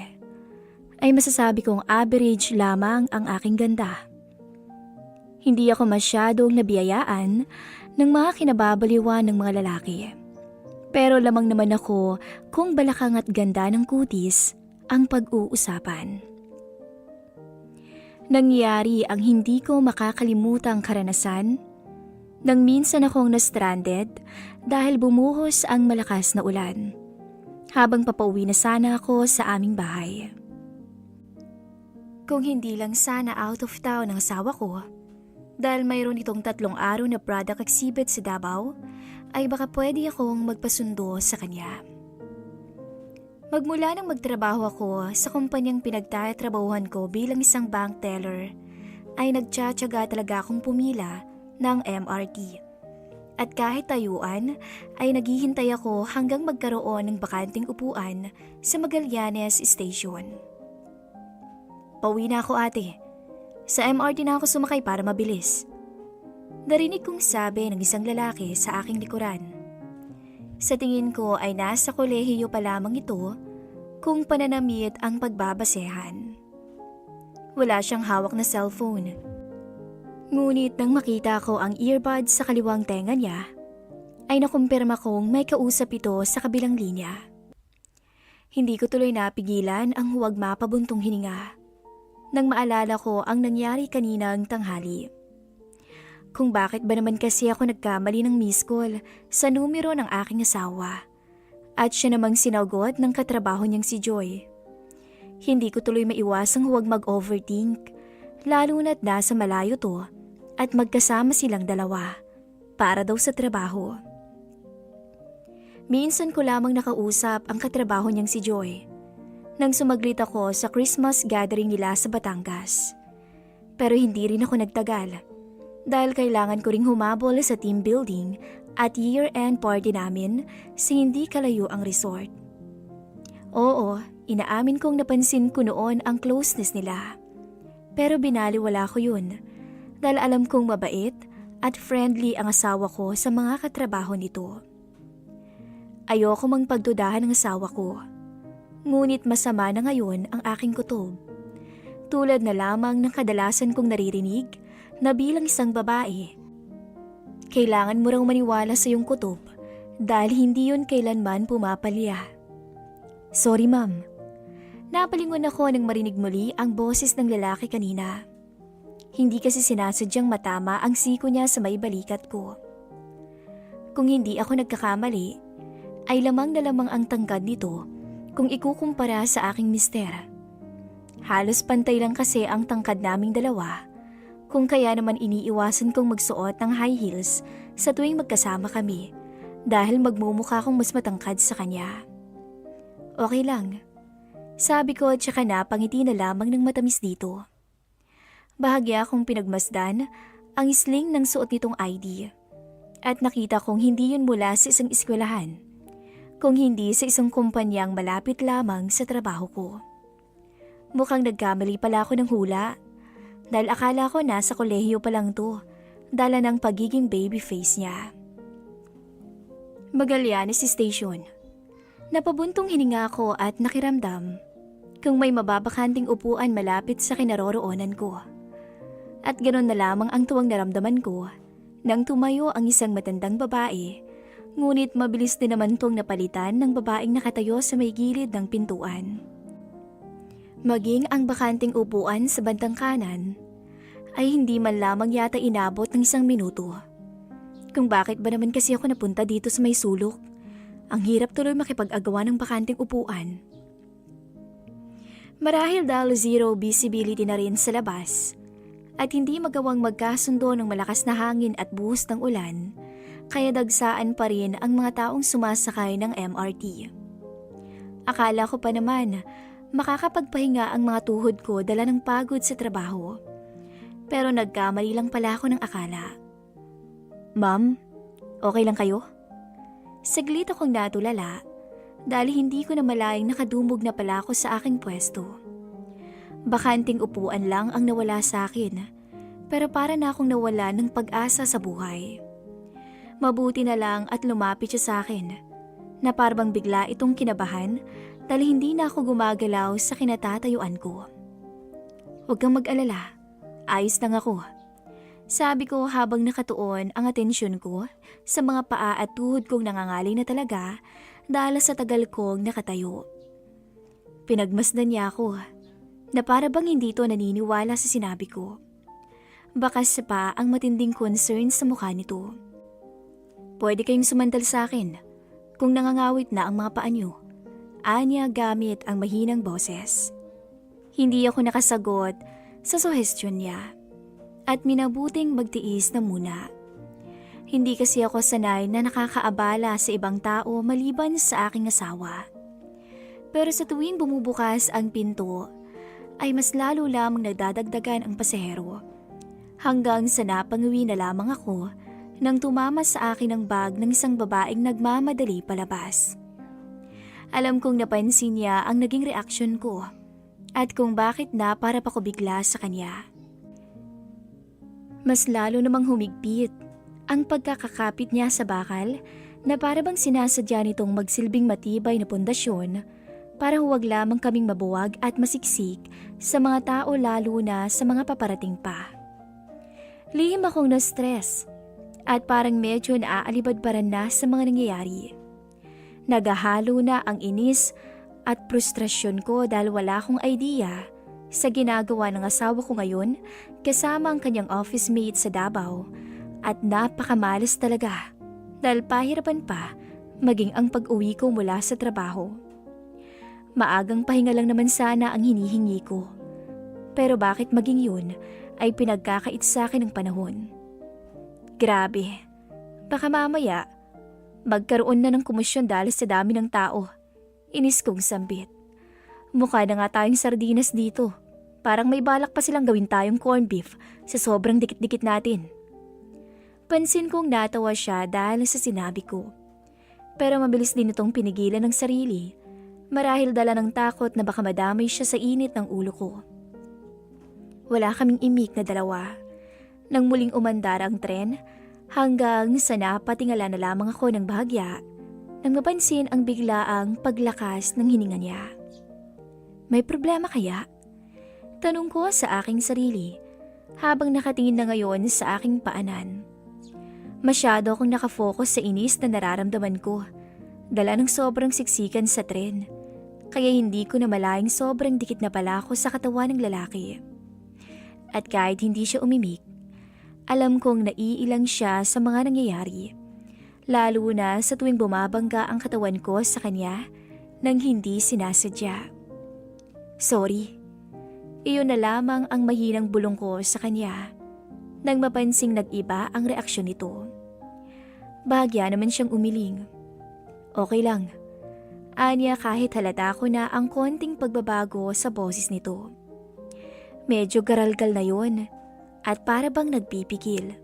ay masasabi kong average lamang ang aking ganda. Hindi ako masyadong nabiyayaan ng mga kinababaliwan ng mga lalaki. Pero lamang naman ako kung balakang at ganda ng kutis ang pag-uusapan. Nangyari ang hindi ko makakalimutang karanasan nang minsan akong na-stranded dahil bumuhos ang malakas na ulan habang papauwi na sana ako sa aming bahay. Kung hindi lang sana out of town ang asawa ko dahil mayroon itong 3 araw na product exhibit sa Davao, ay baka pwede akong magpasundo sa kanya. Magmula nang magtrabaho ako sa kumpanyang pinagtatrabahuhan ko bilang isang bank teller, ay nagtsatsaga talaga akong pumila ng MRT. At kahit tayuan, ay naghihintay ako hanggang magkaroon ng bakanting upuan sa Magallanes Station. Pauwi na ako, ate. Sa MRT na ako sumakay para mabilis. Narinig kong sabi ng isang lalaki sa aking likuran. Sa tingin ko ay nasa kolehiyo pa lamang ito kung pananamit ang pagbabasehan. Wala siyang hawak na cellphone. Ngunit nang makita ko ang earbuds sa kaliwang tenga niya, ay nakumpirma kong may kausap ito sa kabilang linya. Hindi ko tuloy napigilan ang huwag mapabuntong hininga nang maalala ko ang nangyari kaninang tanghali. Kung bakit ba naman kasi ako nagkamali ng missed call sa numero ng aking asawa at siya namang sinagot ng katrabaho niyang si Joy. Hindi ko tuloy maiwasang huwag mag-overthink, lalo na't nasa malayo to at magkasama silang dalawa para daw sa trabaho. Minsan ko lamang nakausap ang katrabaho niyang si Joy nang sumaglit ako sa Christmas gathering nila sa Batangas. Pero hindi rin ako nagtagal dahil kailangan ko ring humabol sa team building at year-end party namin sa hindi kalayo ang resort. Oo, inaamin kong napansin ko noon ang closeness nila. Pero binaliwala ko yun dahil alam kong mabait at friendly ang asawa ko sa mga katrabaho nito. Ayoko mang pagdudahan ng asawa ko. Ngunit masama na ngayon ang aking kutob. Tulad na lamang ng kadalasan kong naririnig na bilang isang babae, kailangan mo raw maniwala sa iyong kutob dahil hindi yun kailanman pumapalya. Sorry, ma'am. Napalingon ako nang marinig muli ang boses ng lalaki kanina. Hindi kasi sinasadyang matama ang siko niya sa may balikat ko. Kung hindi ako nagkakamali, ay lamang na lamang ang tangkad nito kung ikukumpara sa aking mister. Halos pantay lang kasi ang tangkad naming dalawa, kung kaya naman iniiwasan kong magsuot ng high heels sa tuwing magkasama kami dahil magmumukha kong mas matangkad sa kanya. Okay lang, sabi ko at saka napangiti na lamang ng matamis dito. Bahagya akong pinagmasdan ang sling ng suot nitong ID at nakita kong hindi yun mula sa isang eskwelahan, kung hindi sa isang kumpanyang malapit lamang sa trabaho ko. Mukhang nagkamali pala ako ng hula dahil akala ko nasa kolehiyo pa lang to, dala ng pagiging baby face niya. Magallanes Station. Napabuntong hininga ako at nakiramdam kung may mababakanting upuan malapit sa kinaroroonan ko. At ganoon na lamang ang tuwang naramdaman ko nang tumayo ang isang matandang babae, ngunit mabilis din naman tong napalitan ng babaeng nakatayo sa may gilid ng pintuan. Maging ang bakanting upuan sa bandang kanan ay hindi man lamang yata inabot ng 1 minuto. Kung bakit ba naman kasi ako napunta dito sa may sulok? Ang hirap tuloy makipag-agawa ng bakanting upuan. Marahil dahil zero visibility na rin sa labas at hindi magawang magkasundo ng malakas na hangin at buhos ng ulan, kaya dagsaan pa rin ang mga taong sumasakay ng MRT. Akala ko pa naman makakapagpahinga ang mga tuhod ko dala ng pagod sa trabaho. Pero nagkamali lang pala ako ng akala. Ma'am, okay lang kayo? Saglit akong natulala dahil hindi ko na malayang nakadumog na pala ako sa aking pwesto. Bakanting upuan lang ang nawala sa akin, pero para na akong nawala ng pag-asa sa buhay. Mabuti na lang at lumapit siya sa akin, na parang bigla itong kinabahan dahil hindi na ako gumagalaw sa kinatatayuan ko. Huwag kang mag-alala, ayos lang ako. Sabi ko habang nakatuon ang atensyon ko sa mga paa at tuhod kong nangangalay na talaga dahil sa tagal kong nakatayo. Pinagmasdan niya ako na para bang hindi to naniniwala sa sinabi ko. Bakas pa ang matinding concern sa mukha nito. Pwede kayong sumandal sa akin kung nangangawit na ang mga paa niyo. Anya gamit ang mahinang boses. Hindi ako nakasagot sa suhestyon niya at minabuting magtiis na muna. Hindi kasi ako sanay na nakakaabala sa ibang tao maliban sa aking asawa. Pero sa tuwing bumubukas ang pinto, ay mas lalo lamang nagdadagdagan ang pasahero. Hanggang sa napanguwi na lamang ako nang tumama sa akin ang bag ng isang babaeng nagmamadali palabas. Alam kong napansin niya ang naging reaksyon ko at kung bakit na para pa ko bigla sa kanya. Mas lalo namang humigpit ang pagkakakapit niya sa bakal na para bang sinasadya nitong magsilbing matibay na pundasyon para huwag lamang kaming mabuwag at masiksik sa mga tao lalo na sa mga paparating pa. Lihim akong na-stress at parang medyo naaalibadbaran na sa mga nangyayari. Nagahalo na ang inis at frustrasyon ko dahil wala akong idea sa ginagawa ng asawa ko ngayon kasama ang kanyang office mate sa Davao at napakamalas talaga dahil pahirapan pa maging ang pag-uwi ko mula sa trabaho. Maagang pahinga lang naman sana ang hinihingi ko. Pero bakit maging yun ay pinagkakait sa akin ng panahon? Grabe, baka mamaya magkaroon na ng komosyon dahil sa dami ng tao. Inis kong sambit. Mukha na nga tayong sardinas dito. Parang may balak pa silang gawin tayong corned beef sa sobrang dikit-dikit natin. Pansin kong natawa siya dahil sa sinabi ko. Pero mabilis din itong pinigilan ng sarili. Marahil dala ng takot na baka madamay siya sa init ng ulo ko. Wala kaming imik na dalawa. Nang muling umandar ang tren, hanggang sa napatingala na lamang ako ng bahagya nang mapansin ang biglaang paglakas ng hininga niya. May problema kaya? Tanong ko sa aking sarili habang nakatingin na ngayon sa aking paanan. Masyado akong nakafocus sa inis na nararamdaman ko, dala ng sobrang siksikan sa tren, kaya hindi ko na malayang sobrang dikit na pala ako sa katawan ng lalaki. At kahit hindi siya umimik, alam kong naiilang siya sa mga nangyayari, lalo na sa tuwing bumabangga ang katawan ko sa kanya nang hindi sinasadya. Sorry, iyon na lamang ang mahinang bulong ko sa kanya nang mapansing nag-iba ang reaksyon nito. Bahagya naman siyang umiling. Okay lang, anya kahit halata ko na ang konting pagbabago sa boses nito. Medyo garalgal na yon at para bang nagpipigil.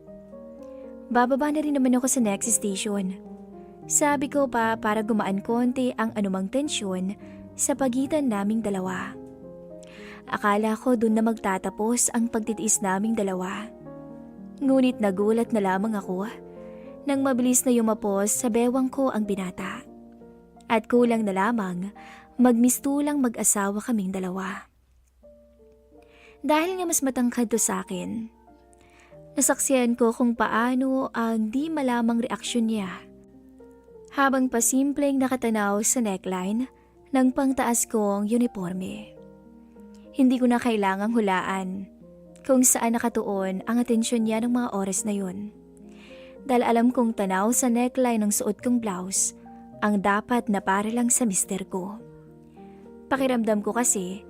Bababa na rin naman ako sa next station. Sabi ko pa para gumaan konti ang anumang tensyon sa pagitan naming dalawa. Akala ko dun na magtatapos ang pagtitiis naming dalawa. Ngunit nagulat na lamang ako nang mabilis na yumapos sa bewang ko ang binata. At kulang na lamang magmistulang mag-asawa kaming dalawa. Dahil nga mas matangkad to sa akin, nasaksihan ko kung paano ang di malamang reaksyon niya. Habang pasimpleng nakatanaw sa neckline ng pangtaas kong uniforme. Hindi ko na kailangang hulaan kung saan nakatuon ang atensyon niya ng mga oras na yun. Dahil alam kong tanaw sa neckline ng suot kong blouse ang dapat na para lang sa mister ko. Pakiramdam ko kasi,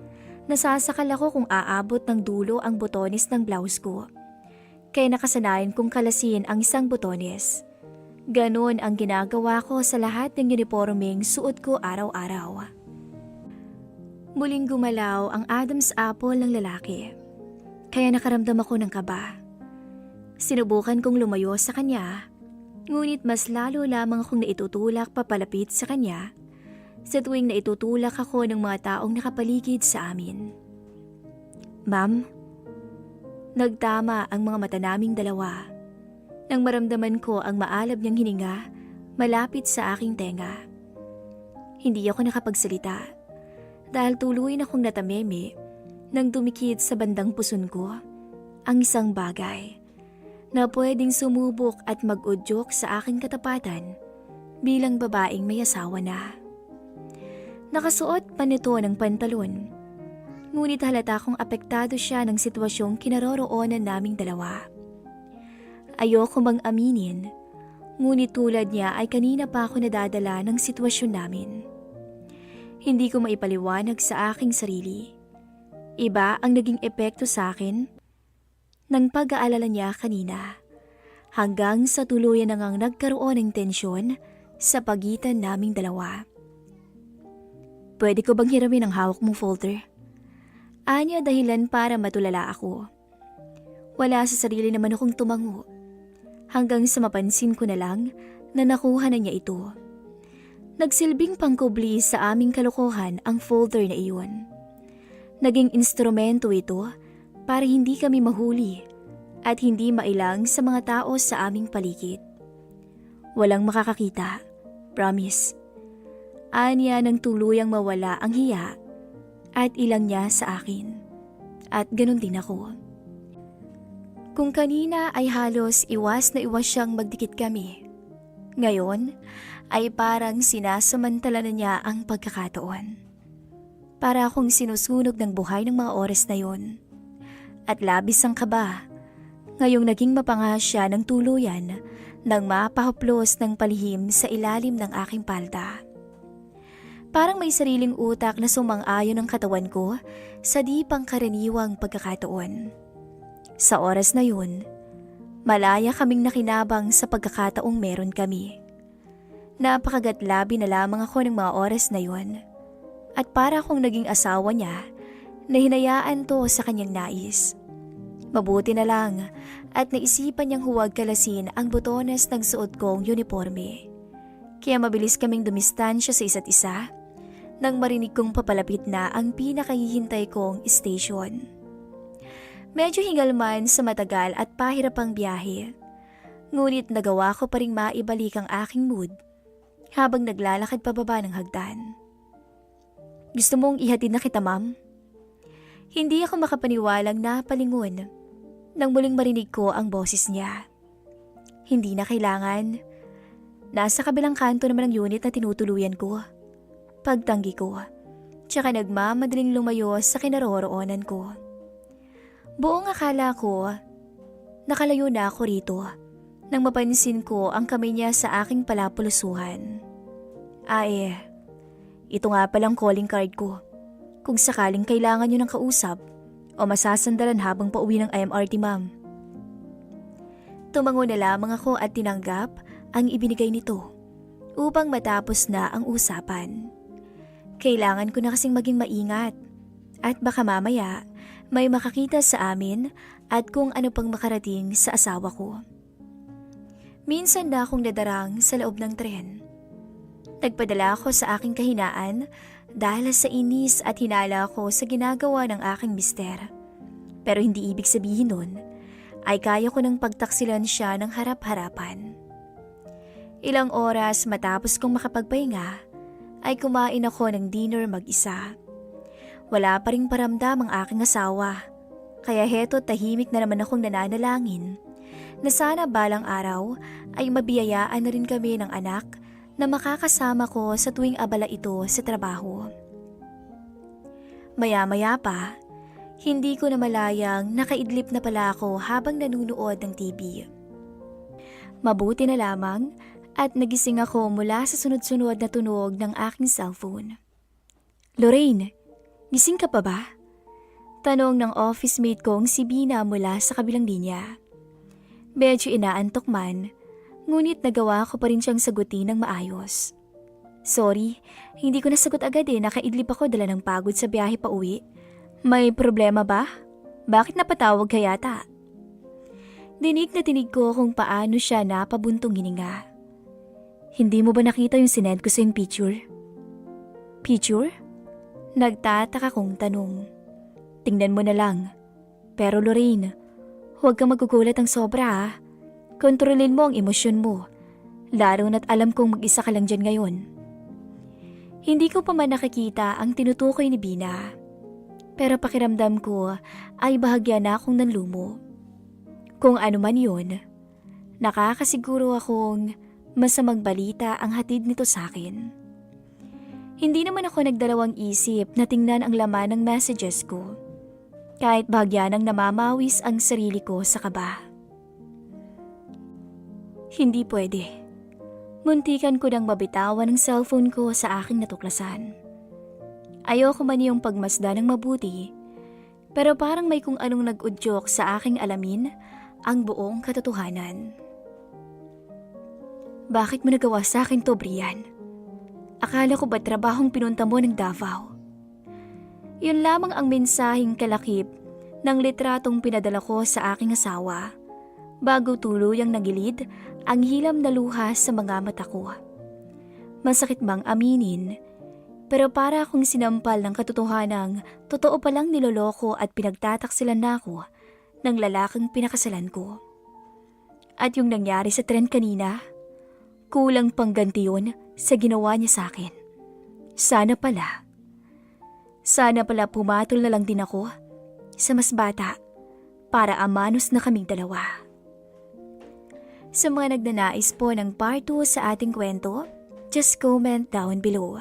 nasasakal ako kung aabot ng dulo ang botones ng blouse ko. Kaya nakasanayan kong kalasin ang isang botones. Ganon ang ginagawa ko sa lahat ng uniforming suot ko araw-araw. Muling gumalaw ang Adam's apple ng lalaki. Kaya nakaramdam ako ng kaba. Sinubukan kong lumayo sa kanya, ngunit mas lalo lamang akong naitutulak papalapit sa kanya sa tuwing naitutulak ako ng mga taong nakapaligid sa amin. Ma'am, nagtama ang mga mata naming dalawa nang maramdaman ko ang maalab niyang hininga malapit sa aking tenga. Hindi ako nakapagsalita dahil tuluyan akong natameme nang dumikit sa bandang puson ko ang isang bagay na pwedeng sumubok at mag-udyok sa aking katapatan bilang babaeng may asawa na. Nakasuot pa nito ng pantalon, ngunit halata kong apektado siya ng sitwasyong kinaroroonan naming dalawa. Ayoko mang aminin, ngunit tulad niya ay kanina pa ako nadadala ng sitwasyon namin. Hindi ko maipaliwanag sa aking sarili. Iba ang naging epekto sa akin ng pag-aalala niya kanina, hanggang sa tuluyan na ngang nagkaroon ng tensyon sa pagitan naming dalawa. Pwede ko bang hiramin ang hawak mong folder? Anya dahilan para matulala ako. Wala sa sarili naman akong tumango, hanggang sa mapansin ko na lang na nakuha na niya ito. Nagsilbing pangkubli sa aming kalokohan ang folder na iyon. Naging instrumento ito para hindi kami mahuli at hindi mailang sa mga tao sa aming paligid. Walang makakakita, promise. Anya nang tuluyang mawala ang hiya at ilang niya sa akin. At ganun din ako. Kung kanina ay halos iwas na iwas siyang magdikit kami, ngayon ay parang sinasamantala na niya ang pagkakataon. Para akong sinusunog ng buhay ng mga oras na yon. At labis ang kaba, ngayong naging mapanga siya ng tuluyan nang mapahaplos ng palihim sa ilalim ng aking palda. Parang may sariling utak na sumang-ayon ang katawan ko sa di pangkaraniwang pagkakataon. Sa oras na yun, malaya kaming nakinabang sa pagkakataong meron kami. Napakagatlabi na lamang ako ng mga oras na yun. At para akong naging asawa niya na hinayaan to sa kanyang nais. Mabuti na lang at naisipan niyang huwag kalasin ang botones ng suot kong uniforme. Kaya mabilis kaming dumistansya sa isa't isa nang marinig kong papalapit na ang pinakahihintay kong station. Medyo hingal man sa matagal at pahirapang biyahe, ngunit nagawa ko pa ring maibalik ang aking mood habang naglalakad pababa ng hagdan. Gusto mong ihatid na kita, ma'am? Hindi ako makapaniwalang napalingon nang muling marinig ko ang boses niya. Hindi na kailangan. Nasa kabilang kanto naman ang unit na tinutuluyan ko. Pagtanggi ko, tsaka nagmamadaling lumayo sa kinaroroonan ko. Buong akala ko, nakalayo na ako rito nang mapansin ko ang kamay niya sa aking palapulusuhan. Ito nga palang calling card ko. Kung sakaling kailangan nyo ng kausap o masasandalan habang pauwi ng MRT, ma'am. Tumango na lamang ako at tinanggap ang ibinigay nito upang matapos na ang usapan. Kailangan ko na kasing maging maingat at baka mamaya may makakita sa amin at kung ano pang makarating sa asawa ko. Minsan na akong nadarang sa loob ng tren. Nagpadala ako sa aking kahinaan dahil sa inis at hinala ko sa ginagawa ng aking mister. Pero hindi ibig sabihin nun ay kaya ko nang pagtaksilan siya ng harap-harapan. Ilang oras matapos kong makapagpahinga ay kumain ako ng dinner mag-isa. Wala pa ring paramdam ang aking asawa, kaya heto tahimik na naman akong nananalangin na sana balang araw ay mabiyayaan na rin kami ng anak na makakasama ko sa tuwing abala ito sa trabaho. Maya-maya pa Hindi ko namalayang nakaidlip na pala ako habang nanunood ng TV. Mabuti na lamang at nagising ako mula sa sunod-sunod na tunog ng aking cellphone. Lorraine, gising ka pa ba? Tanong ng office mate kong si Bina mula sa kabilang linya. Medyo inaantok man, ngunit nagawa ko pa rin siyang sagutin ng maayos. Sorry, hindi ko nasagot agad nakaidlip ako dala ng pagod sa biyahe pa uwi. May problema ba? Bakit napatawag ka yata? Dinig na tinig ko kung paano siya napabuntong hininga. Hindi mo ba nakita yung sinend ko sa yung picture? Picture? Nagtataka kong tanong. Tingnan mo na lang. Pero Lorraine, huwag kang magugulat ang sobra . Kontrolin mo ang emosyon mo. Lalo na't alam kong mag-isa ka lang dyan ngayon. Hindi ko pa man nakikita ang tinutukoy ni Bina. Pero pakiramdam ko ay bahagya na akong nanlumo. Kung ano man yun, nakakasiguro akong masamang balita ang hatid nito sa akin. Hindi naman ako nagdalawang isip na tingnan ang laman ng messages ko. Kahit bahagya nang namamawis ang sarili ko sa kaba. Hindi pwede. Muntikan ko nang mabitawan ang cellphone ko sa aking natuklasan. Ayoko man yung pagmasda ng mabuti, pero parang may kung anong nag-udyok sa aking alamin ang buong katotohanan. Bakit mo nagawa sa akin to, Brian? Akala ko ba trabahong pinunta mo ng Davao? Yun lamang ang mensaheng kalakip ng litratong pinadala ko sa aking asawa bago tuluyang nagilid ang hilam na luha sa mga mata ko. Masakit bang aminin? Pero para akong sinampal ng katotohanang totoo palang niloloko at pinagtataksilan na ako ng lalaking pinakasalan ko. At yung nangyari sa tren kanina, kulang pang ganti yun sa ginawa niya sa akin. Sana pala pumatol na lang din ako sa mas bata para amanos na kaming dalawa. Sa mga nagnanais po ng part 2 sa ating kwento, just comment down below.